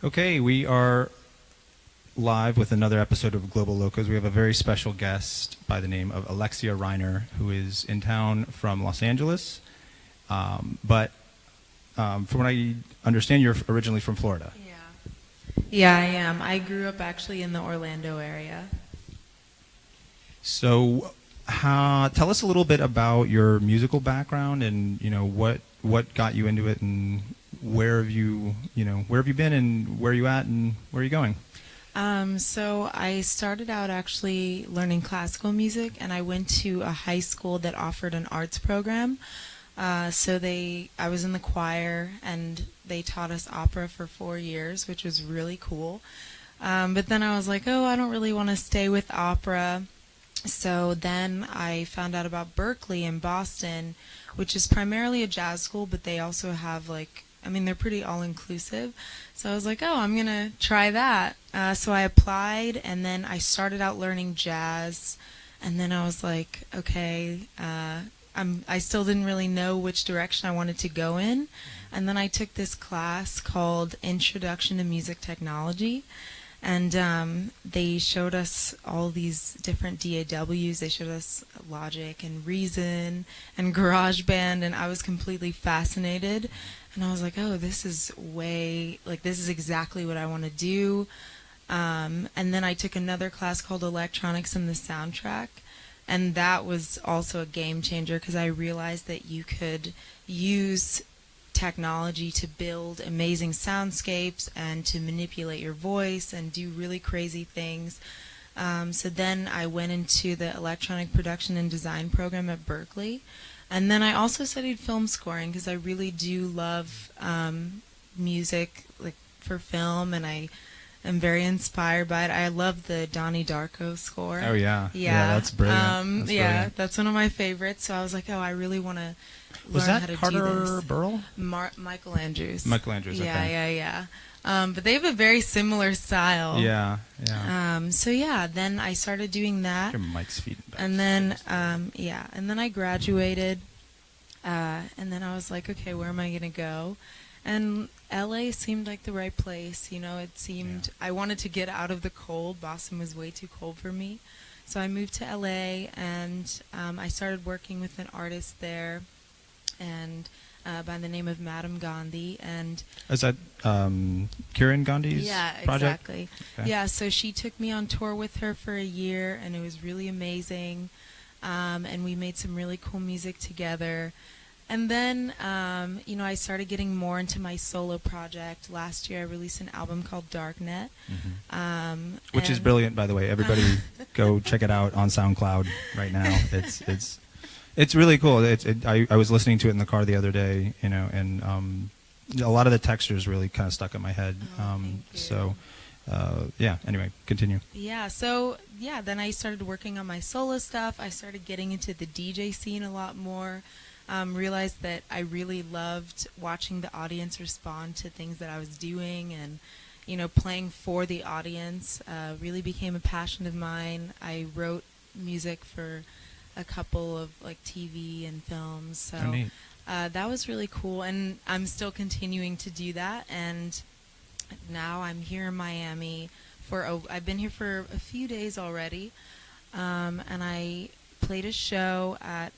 Okay, we are live with another episode of Global Locos. We have a very special guest by the name of Alexia Reiner, who is in town from Los Angeles. But from what I understand, you're originally from Florida. Yeah, I am. I grew up actually in the Orlando area. So tell us a little bit about your musical background and, what got you into it, and where have you been, and where are you at, and where are you going? So I started out actually learning classical music, and I went to a high school that offered an arts program. I was in the choir, and they taught us opera for 4 years, which was really cool. But then I was like, I don't really want to stay with opera. So then I found out about Berklee in Boston, which is primarily a jazz school, but they also have they're pretty all-inclusive. So I was like, I'm going to try that. So I applied, and then I started out learning jazz. And then I was like, okay, I still didn't really know which direction I wanted to go in. And then I took this class called Introduction to Music Technology. And they showed us all these different DAWs. They showed us Logic and Reason and GarageBand, and I was completely fascinated. And I was like, this is this is exactly what I want to do. And then I took another class called Electronics and the Soundtrack, and that was also a game changer because I realized that you could use technology to build amazing soundscapes and to manipulate your voice and do really crazy things. So then I went into the electronic production and design program at Berklee. And then I also studied film scoring because I really do love music for film, and I am very inspired by it. I love the Donnie Darko score. Oh, yeah. Yeah, that's brilliant. Brilliant. That's one of my favorites. So I was like, I really want to learn how to do this. Was that Carter Burrell? Michael Andrews. Michael Andrews, okay. Yeah. But they have a very similar style. Yeah. Then I started doing that. Your mic's feeding back. And then, and then I graduated. And then I was like, okay, where am I going to go? And LA seemed like the right place. It seemed, I wanted to get out of the cold. Boston was way too cold for me. So I moved to LA, and I started working with an artist there, and by the name of Madam Gandhi. And is that Kiran Gandhi's project? Exactly. Okay. Yeah, so she took me on tour with her for a year, and it was really amazing. And we made some really cool music together. And then, I started getting more into my solo project. Last year, I released an album called Darknet. Mm-hmm. Which is brilliant, by the way. Everybody go check it out on SoundCloud right now. It's really cool. I was listening to it in the car the other day, and a lot of the textures really kind of stuck in my head. Anyway, continue. Then I started working on my solo stuff. I started getting into the DJ scene a lot more. Realized that I really loved watching the audience respond to things that I was doing, and playing for the audience really became a passion of mine. I wrote music for a couple of TV and films, so that was really cool, and I'm still continuing to do that. And now I'm here in Miami I've been here for a few days already, and I played a show at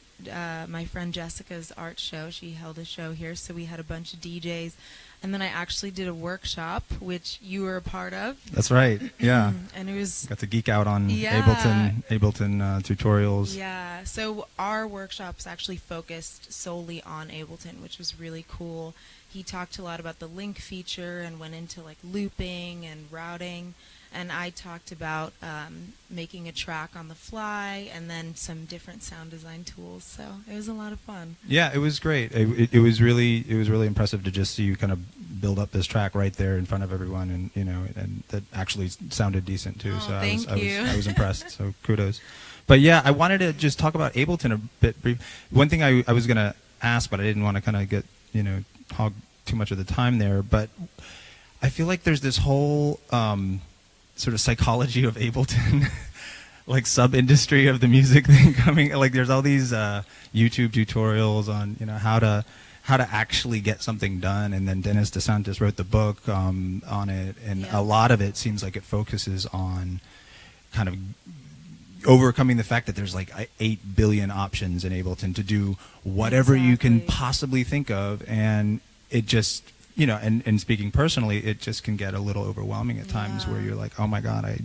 my friend Jessica's art show. She held a show here, so we had a bunch of DJs. And then I actually did a workshop, which you were a part of. That's right, yeah. And it was... Got to geek out on Ableton tutorials. Yeah, so our workshops actually focused solely on Ableton, which was really cool. He talked a lot about the link feature and went into looping and routing. And I talked about making a track on the fly, and then some different sound design tools. So it was a lot of fun. Yeah, it was great. It was really impressive to just see you kind of build up this track right there in front of everyone, and that actually sounded decent too. So I was impressed. So kudos. But yeah, I wanted to just talk about Ableton a bit brief. One thing I was gonna ask, but I didn't want to kind of get hog too much of the time there. But I feel like there's this whole sort of psychology of Ableton, sub-industry of the music thing coming. There's all these YouTube tutorials on how how to actually get something done. And then Dennis DeSantis wrote the book on it, and a lot of it seems like it focuses on kind of overcoming the fact that there's like 8 billion options in Ableton to do whatever you can possibly think of, and it just, you know, and speaking personally, it just can get a little overwhelming at times where you're like, oh my God,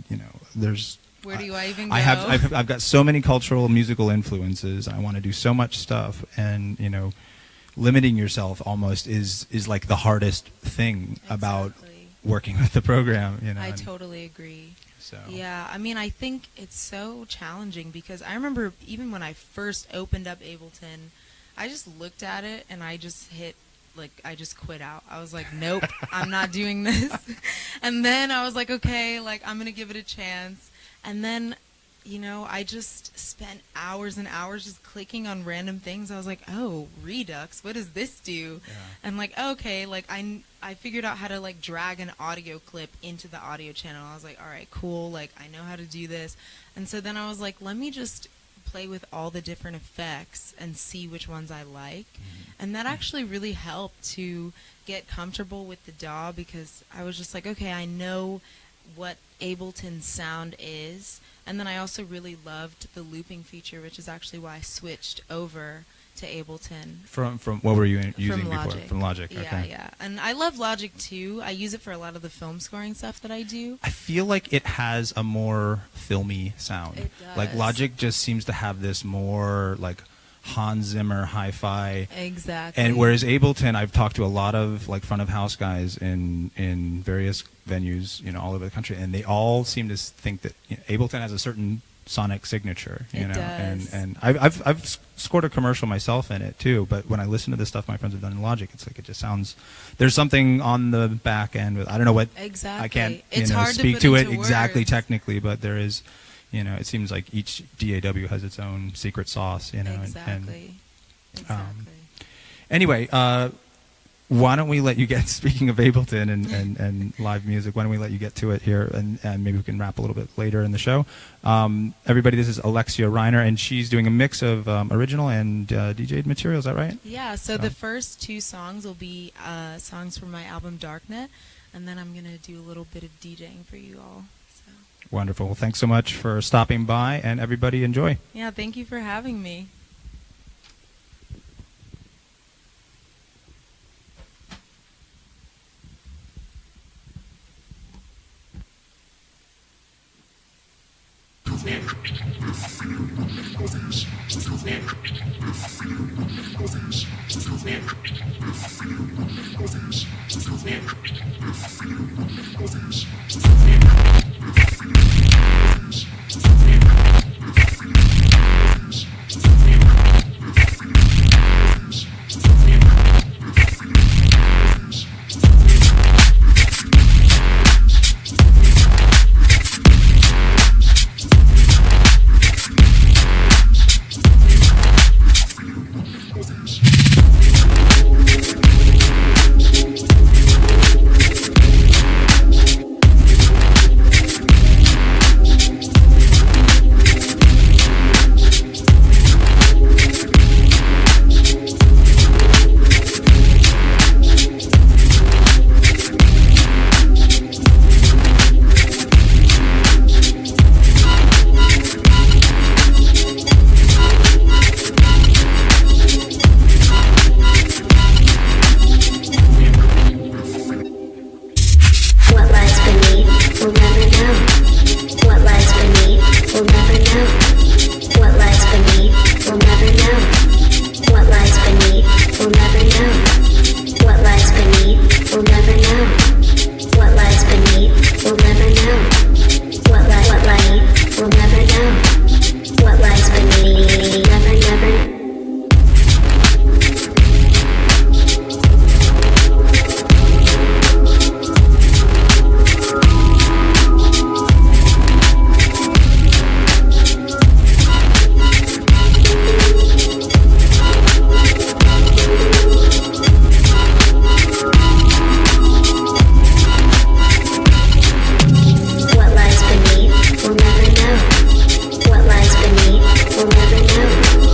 there's where do I even go? I've got so many cultural musical influences, and I want to do so much stuff, and you know, limiting yourself almost is like the hardest thing about working with the program, you know. I totally agree. So. Yeah, I mean, I think it's so challenging because I remember even when I first opened up Ableton, I just looked at it and I just I just quit out. I was like, nope, I'm not doing this. And then I was like, okay, like I'm going to give it a chance. And then, you know, I just spent hours and hours just clicking on random things. I was like, oh, Redux, what does this do? Yeah. And like, okay, like I figured out how to like drag an audio clip into the audio channel. I was like, all right, cool. Like I know how to do this. And so then I was like, let me just play with all the different effects and see which ones I like. And that actually really helped to get comfortable with the DAW, because I was just like, okay, I know what Ableton's sound is. And then I also really loved the looping feature, which is actually why I switched over to Ableton. From what were you using before? Logic. From Logic, yeah, okay. Yeah. And I love Logic too. I use it for a lot of the film scoring stuff that I do. I feel like it has a more filmy sound. It does. Like Logic just seems to have this more like Hans Zimmer hi-fi. Exactly. And whereas Ableton, I've talked to a lot of like front of house guys in various venues, you know, all over the country, and they all seem to think that, you know, Ableton has a certain sonic signature, you know. Does. And I've scored a commercial myself in it too, but when I listen to the stuff my friends have done in Logic, it's like it just sounds, there's something on the back end with, I don't know what, exactly. I can't it's hard speak to, to put it into exactly words. Technically, but there is, you know, it seems like each DAW has its own secret sauce, you know. Exactly. Anyway, why don't we let you get, speaking of Ableton and live music, why don't we let you get to it here, and maybe we can wrap a little bit later in the show. Everybody, this is Alexia Reiner, and she's doing a mix of original and DJ'd material, is that right? Yeah, so the first 2 songs will be songs from my album Darknet, and then I'm going to do a little bit of DJing for you all. So. Wonderful. Well, thanks so much for stopping by, and everybody enjoy. Yeah, thank you for having me. We'll never know.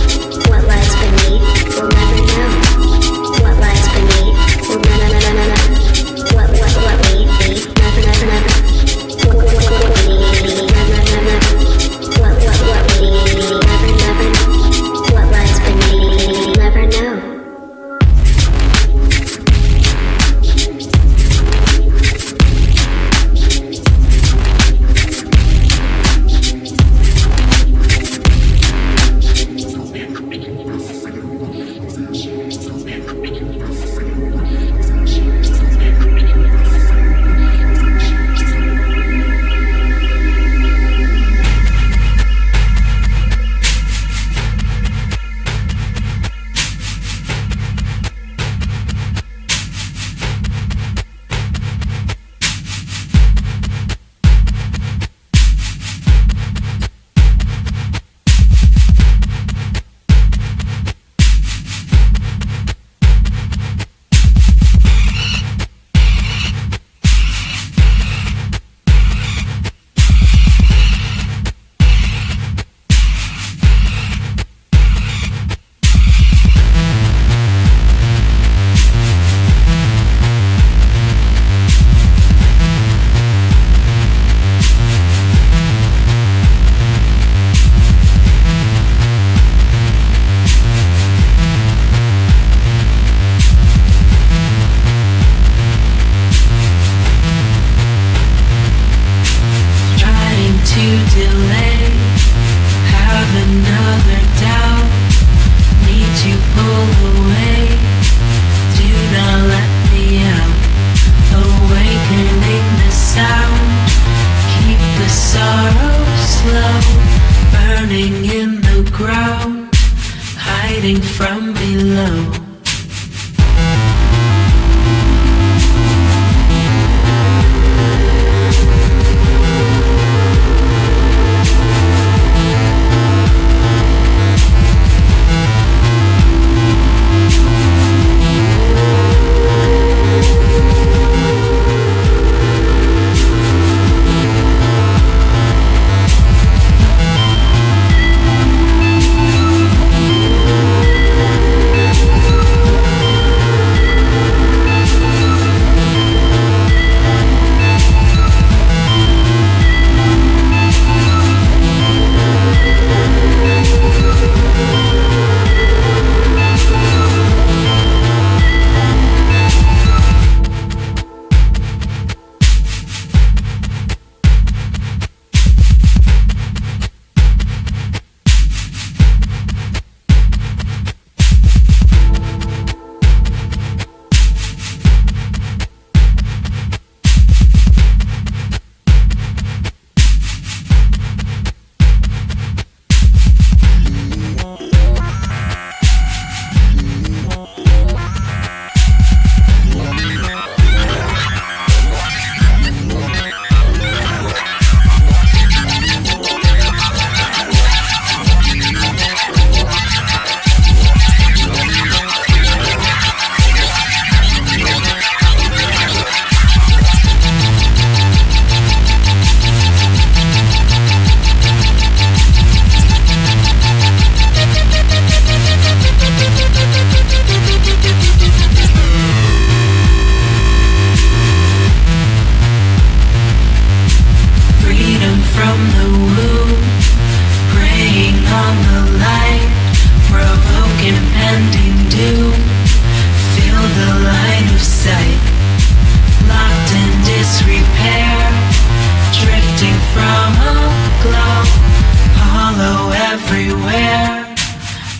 hiding from below.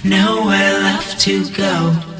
Nowhere left to go.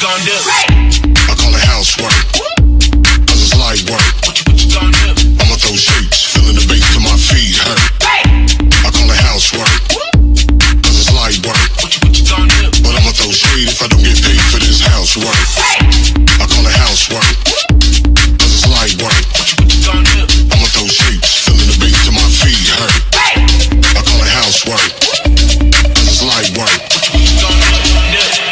gonna do? I call it housework, cause it's light work. What you gonna do? I'ma throw shapes, feeling the bass till my feet hurt. I call it housework, cause it's light work. What you gonna do? But I'ma throw shade if I don't get paid for this housework. I call it housework, cause it's light work. What you gonna do? I'ma throw shapes, feeling the bass till my feet hurt. I call it housework, cause it's light work. What you gonna do?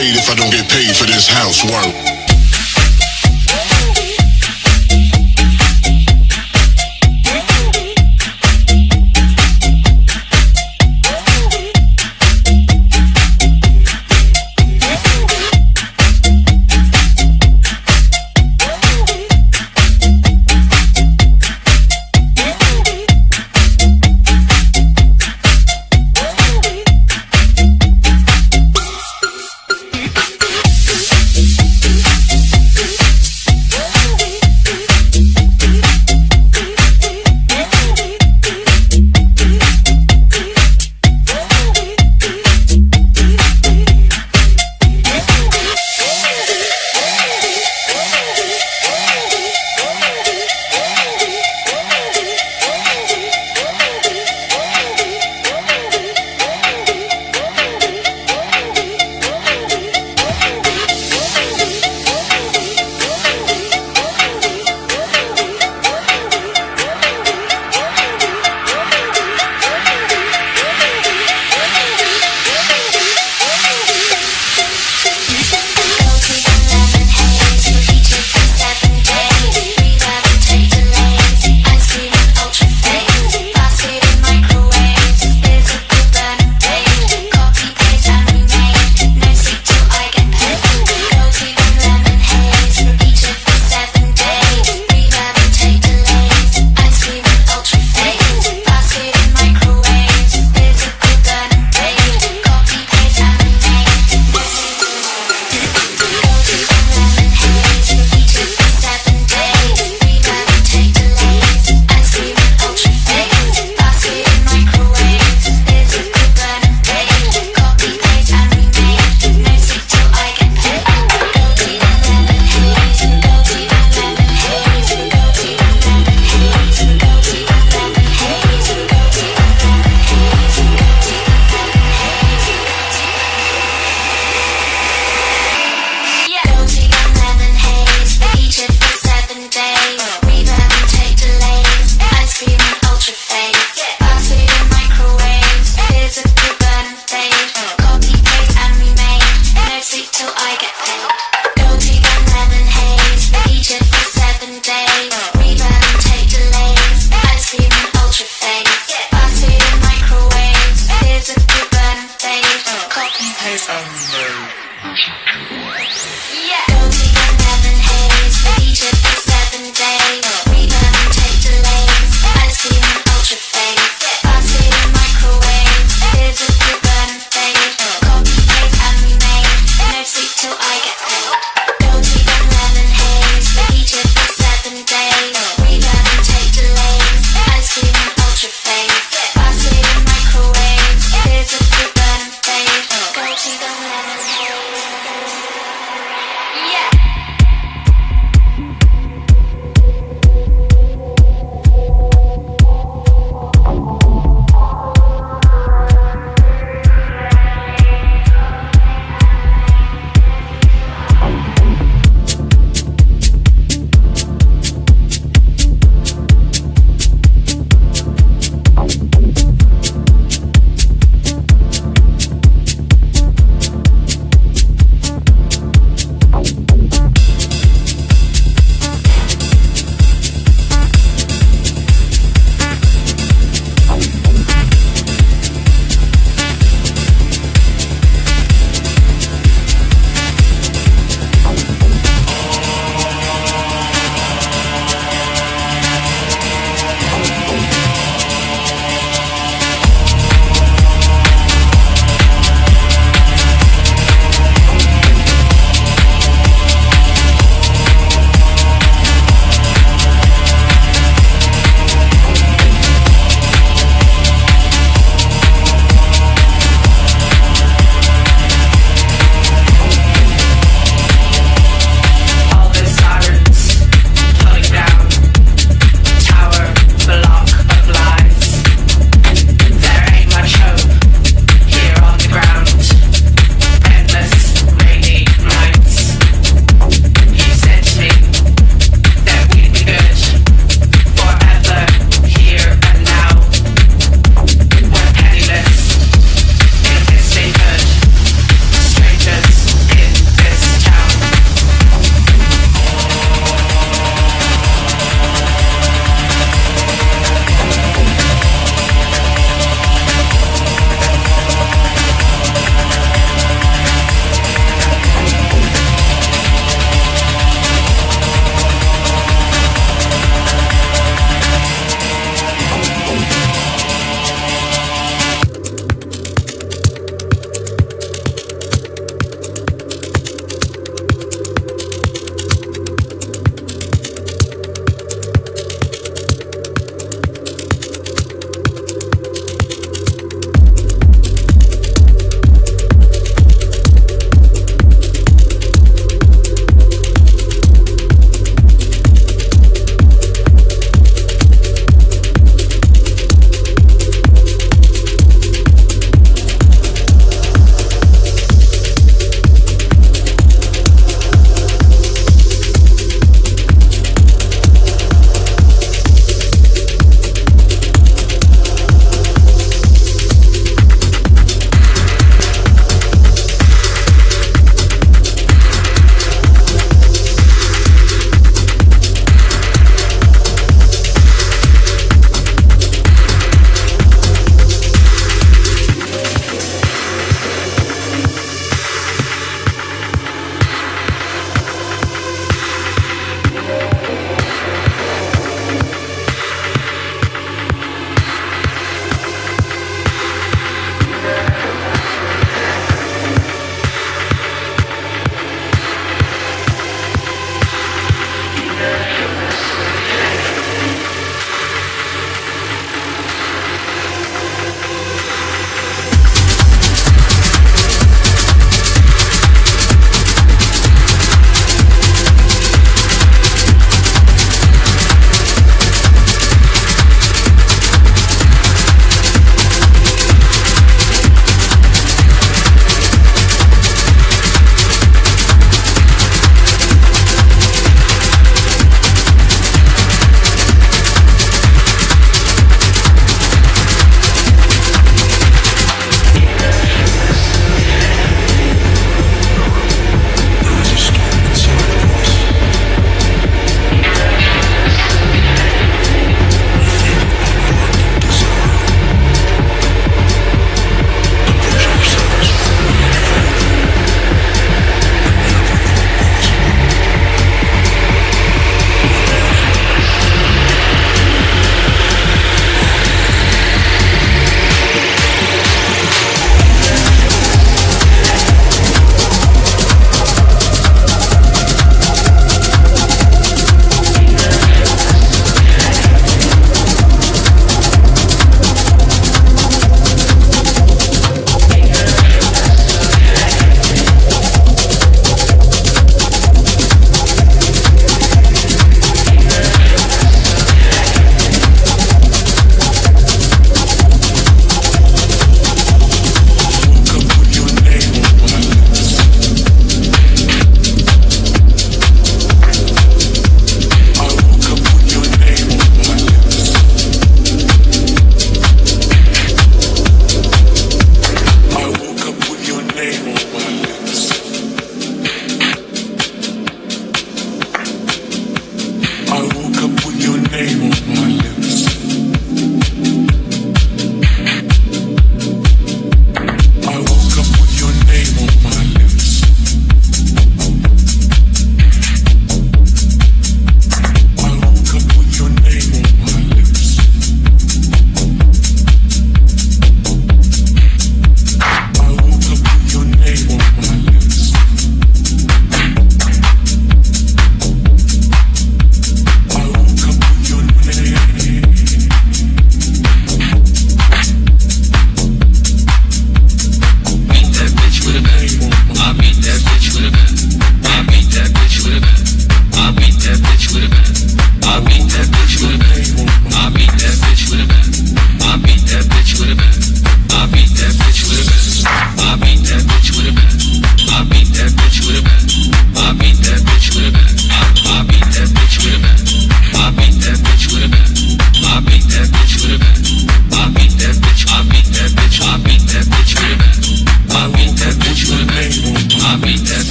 If I don't get paid for this housework.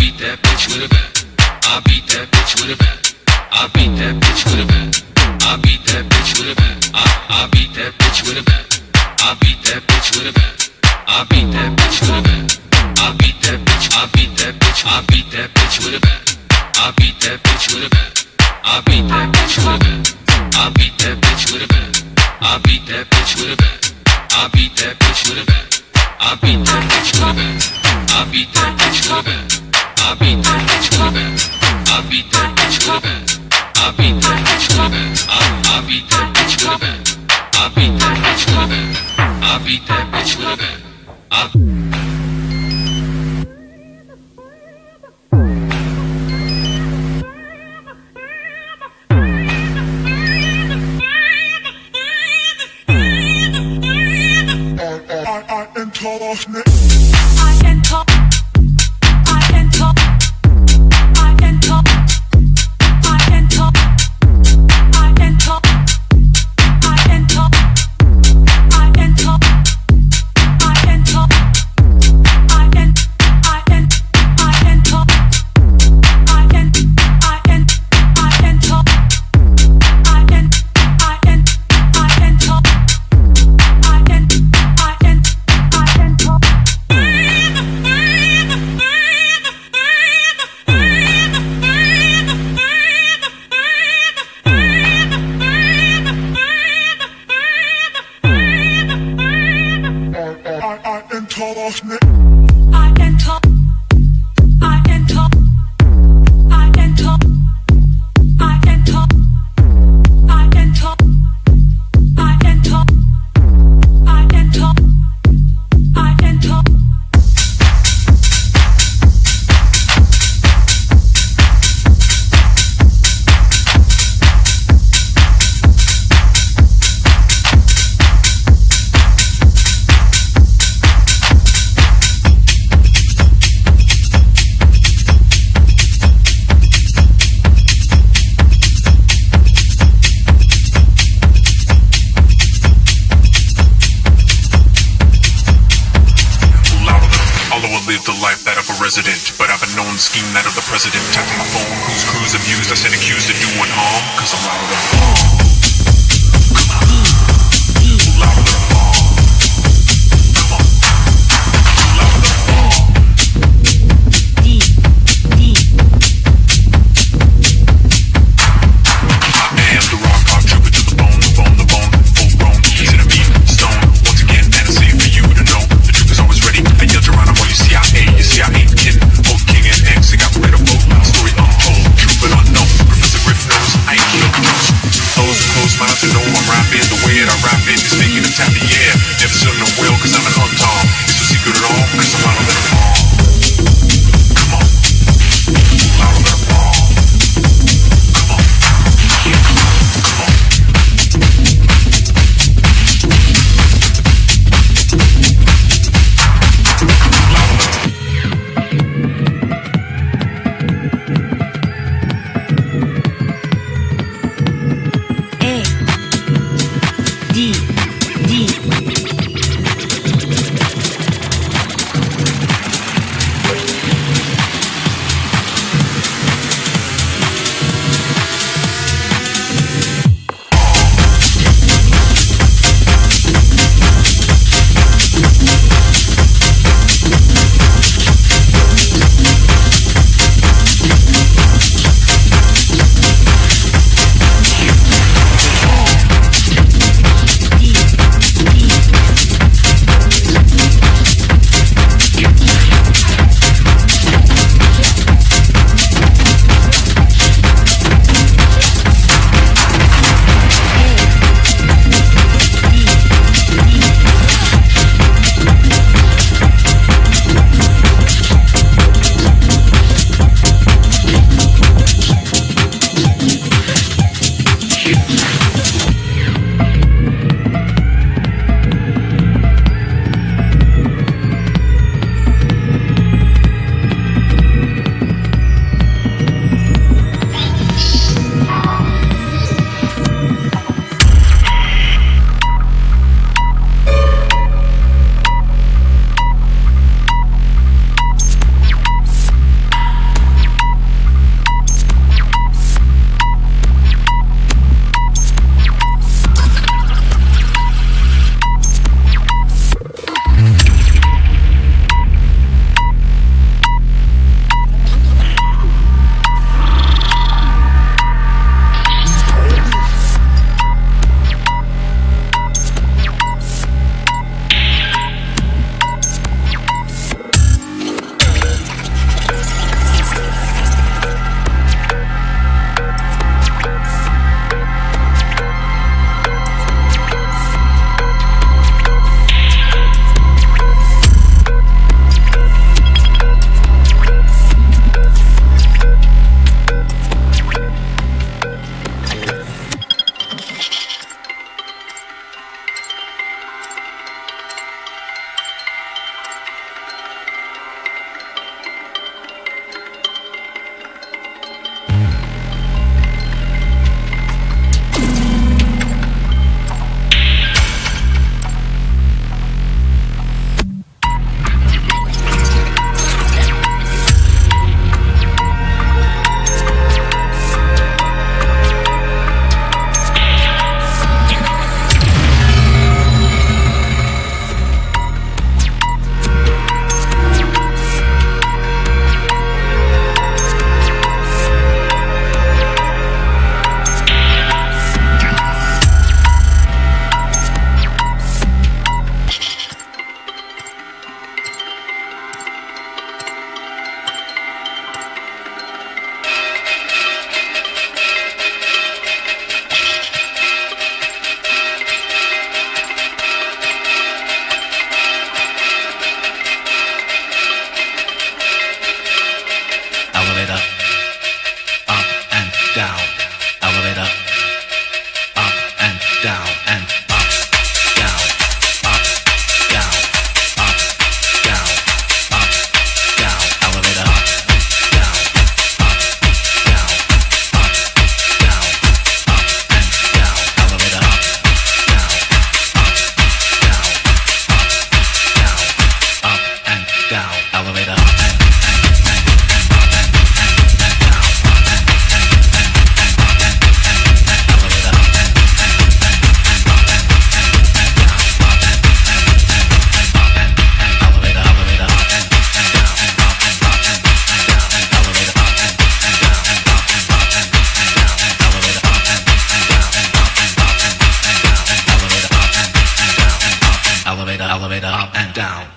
beat that bitch with a bat. I beat that bitch with a bat. I beat that bitch with a bat. I beat that bitch with a bat. I beat that bitch with a bat. I beat that bitch with a bat. I beat that bitch with a bat. I beat that bitch. I beat that bitch. I beat that bitch with a bat. I beat that bitch with a bat. I beat that bitch with a bat. I beat that bitch with a bat. I beat that bitch with a bat. I beat that bitch with a bat. I beat that bitch with a bat. I beat that bitch with a bat. I beat that bitch with a bat. I beat that bitch with a bat. I beat that bitch with a bat. I beat that bitch with a bat. I beat that bitch with a bat. I beat that bitch with a bat. Those elevator, up and down, elevator, up and down, and up, down, up, down, up, down, up, down, elevator, up, down, up, down, up, down, up and down, elevator, up, down, up, down, up and down, elevator, up and elevator up and down.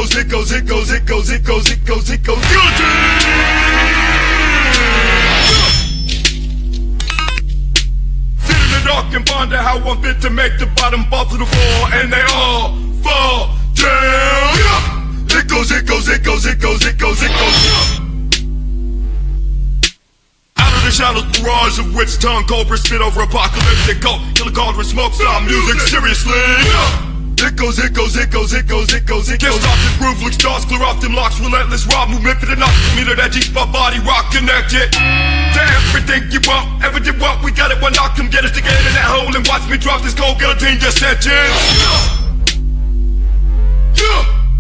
goes, it goes, it goes, it goes, it goes, it goes, it goes, guilty! Sit in the dark and ponder how I'm fit to make the bottom fall to the floor, and they all fall down. It goes, it goes, it goes, it goes, it goes, it goes. Out of the shadows, barrage of witch tongue, cobra spit over apocalyptic coat, killer cauldron, smoke, stop music, seriously. It goes, it goes, it goes, it goes, it goes, it goes. Can't stop the groove, look stars, clear off them locks, relentless raw movement for the knock, meter that G-spot body rock connected. To everything you want, ever did what, we got it, one knock, come get us together in that hole and watch me drop this cold guillotine just sentence.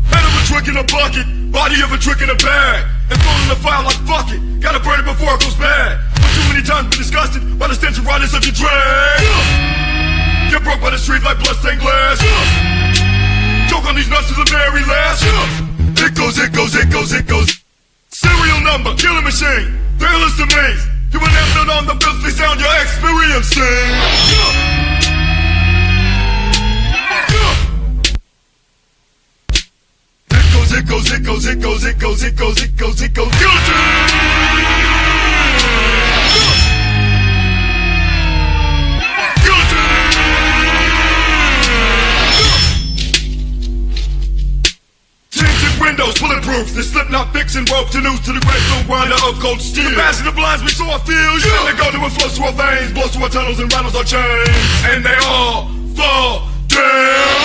Head of a trick in a bucket, body of a trick in a bag, and thrown in the fire like fuck it, gotta burn it before it goes bad. But too many times been disgusted by the stench of riders of your drag. Get broke by the street like bloodstained glass. Choke on these nuts to the very last. It goes, it goes, it goes, it goes. Serial number, killing machine, fearless to me. You an evident on the filthy sound you're experiencing. It goes, it goes, it goes, it goes, it goes, it goes, it goes, guilty! Windows, bulletproof, the slip knot fixing rope to noose to the great blue grinder of cold steel. The passion of blinds me so I feel you. And they go to it, flows through our veins, blows through our tunnels and rattles our chains. And they all fall down.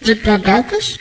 De Producers?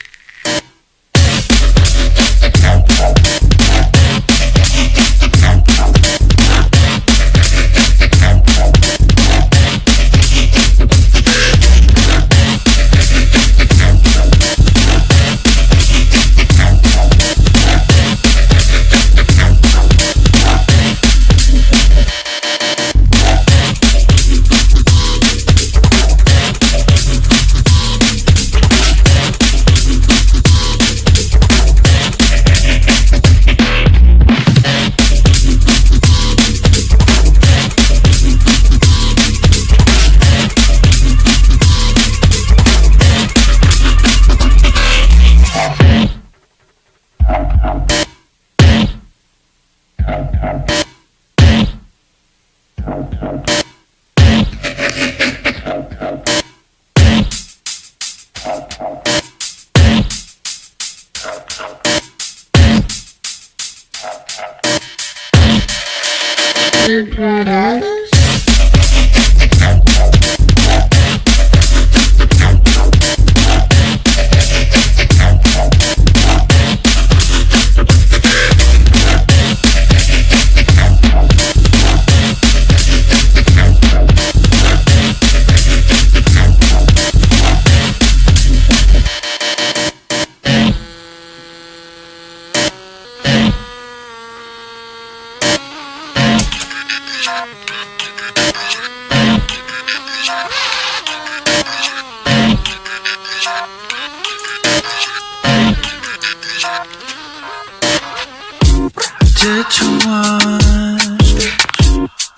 Did you want?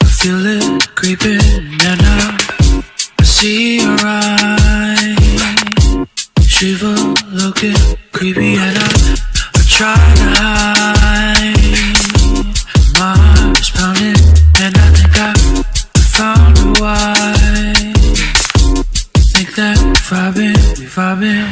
I feel it creeping and I see your eyes. high. My heart is pounding, and I think I found a why. Think that we vibing.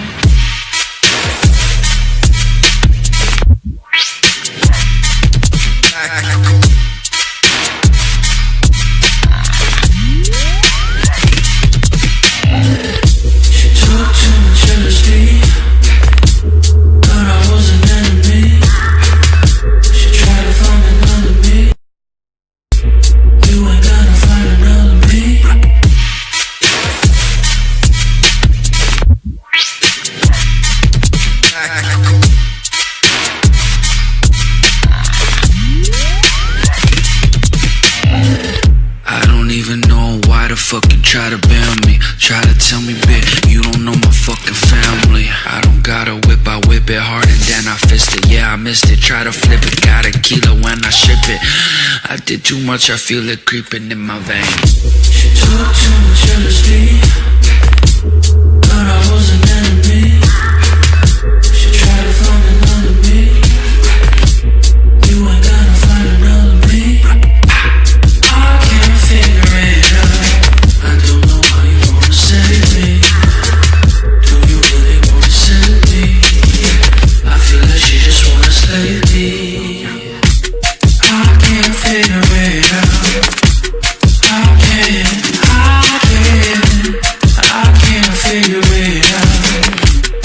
Try to bend me, try to tell me, bitch, you don't know my fucking family. I don't got a whip, I whip it hard and then I fist it. Yeah, I missed it, try to flip it, got a kilo when I ship it. I did too much, I feel it creeping in my veins. She took too much jealousy, but I was an enemy. She tried to find another me. You ain't gonna find another me. I can't figure it out. I don't know how you wanna save me. Do you really wanna save me? I feel like she just wanna slay me. I can't figure it out. I can't figure it out.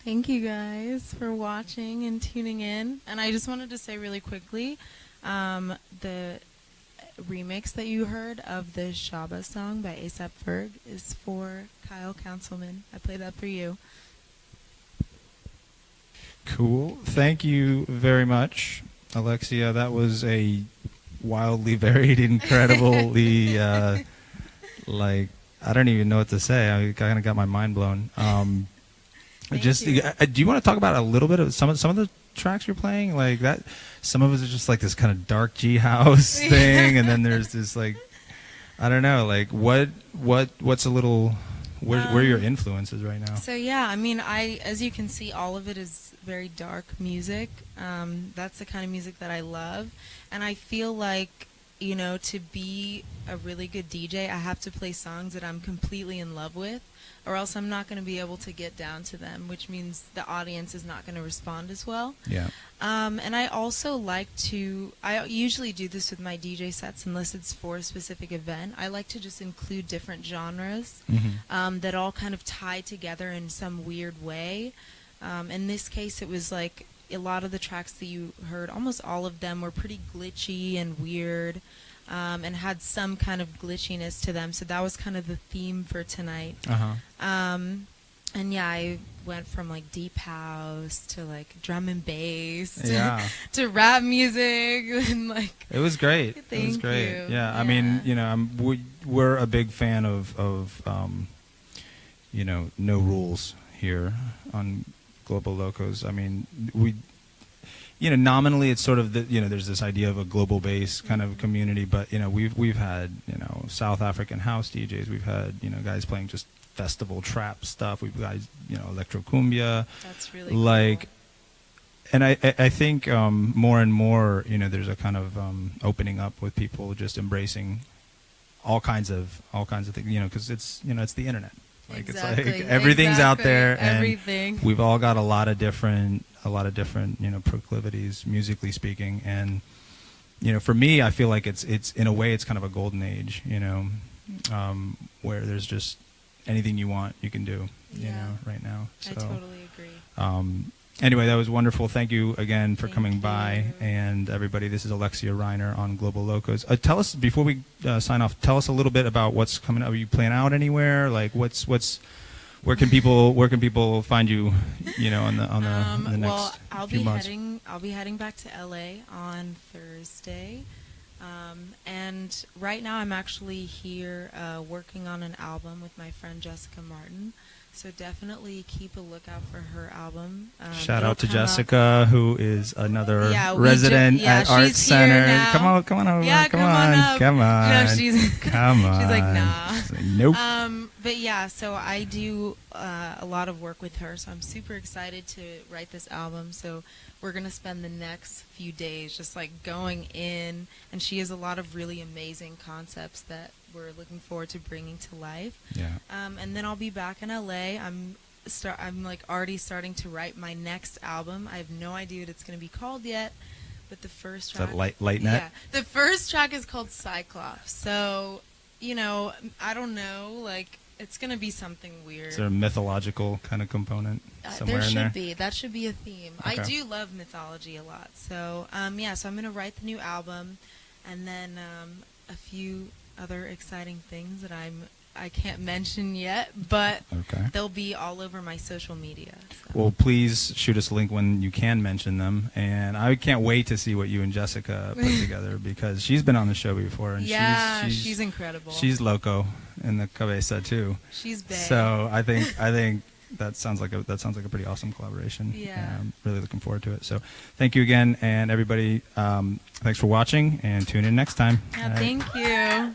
Thank you guys for watching and tuning in. And I just wanted to say really quickly, the remix that you heard of the Shaba song by A$AP Ferg is for Kyle Councilman. I played that for you. Cool. Thank you very much, Alexia. That was a wildly varied, incredibly, like, I don't even know what to say. I kind of got my mind blown. Just, do you want to talk about a little bit of some of the tracks you're playing? Like that, some of it is just like this kind of dark G house thing, and then there's this like, I don't know, like what's a little, where are your influences right now? So yeah, I mean, as you can see, all of it is very dark music. That's the kind of music that I love, and I feel like, you know, to be a really good DJ, I have to play songs that I'm completely in love with, or else I'm not going to be able to get down to them, which means the audience is not going to respond as well. Yeah. And I also like to, I usually do this with my DJ sets unless it's for a specific event. I like to just include different genres that all kind of tie together in some weird way. In this case, it was like a lot of the tracks that you heard, almost all of them were pretty glitchy and weird. And had some kind of glitchiness to them, so that was kind of the theme for tonight. And yeah, I went from like deep house to like drum and bass to rap music, and like it was great. Thank it was great. you. Yeah, I mean, you know, we're a big fan of you know, no rules here on Global Locos. I mean, you know, nominally it's sort of you know, there's this idea of a global base kind of community, but you know, we've had, you know, South African house DJs, we've had, you know, guys playing just festival trap stuff, we've got, you know, electro cumbia. That's really like cool. And I think more and more, you know, there's a kind of opening up with people just embracing all kinds of things, you know, because it's, you know, it's the internet. Like exactly. It's like everything's out there, and everything. We've all got a lot of different, you know, proclivities, musically speaking. And you know, for me, I feel like it's in a way it's kind of a golden age, you know, where there's just anything you want you can do, you know, right now. So, I totally agree. Anyway, that was wonderful. Thank you again for coming by, and everybody. This is Alexia Reiner on Global Locos. Tell us, before we sign off, tell us a little bit about what's coming up. Are you playing out anywhere? Like, where can people find you? You know, on the next few months. I'll be heading back to LA on Thursday, and right now I'm actually here working on an album with my friend Jessica Martin. So definitely keep a lookout for her album. Shout out to Jessica, who is another resident at Arts Center. Come on over. Yeah, come on. No, she's come on. She's like, nah. She's like, nope. But yeah, so I do a lot of work with her. So I'm super excited to write this album. So we're gonna spend the next few days just like going in, and she has a lot of really amazing concepts that we're looking forward to bringing to life. Yeah. And then I'll be back in LA. I'm like already starting to write my next album. I have no idea what it's going to be called yet, but the first track. Is that Lightnet? Yeah. The first track is called Cyclops. So, you know, I don't know, like it's going to be something weird. Is there a mythological kind of component somewhere there in there? should be. That should be a theme. Okay. I do love mythology a lot. So, yeah, so I'm going to write the new album, and then a few other exciting things that I can't mention yet, but they'll be all over my social media. So. Well, please shoot us a link when you can mention them, and I can't wait to see what you and Jessica put together, because she's been on the show before, and she's incredible. She's loco in the cabeza too. She's big. So I think that sounds like a pretty awesome collaboration. Yeah. I'm really looking forward to it. So thank you again, and everybody, thanks for watching, and tune in next time. Yeah, thank you.